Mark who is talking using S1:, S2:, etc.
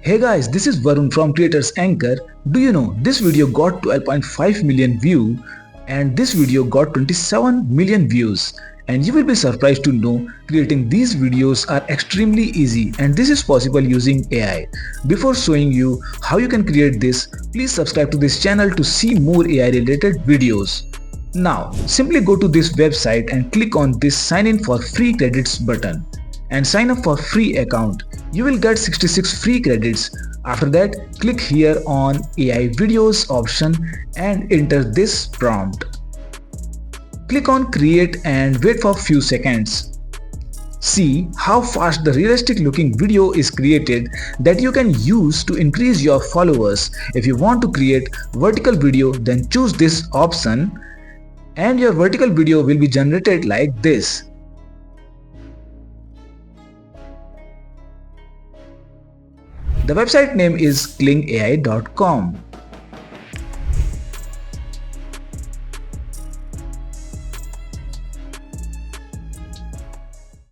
S1: Hey guys, this is Varun from Creators Anchor. Do you know this video got 12.5 million views and this video got 27 million views, and you will be surprised to know creating these videos are extremely easy and this is possible using AI. Before showing you how you can create this, please subscribe to this channel to see more AI related videos. Now simply go to this website and click on this sign in for free credits button and sign up for free account. You will get 66 free credits. After that, click here on AI videos option and enter this prompt. Click on create and wait for few seconds. See how fast the realistic looking video is created that you can use to increase your followers. If you want to create vertical video, then choose this option and your vertical video will be generated like this. The website name is klingai.com.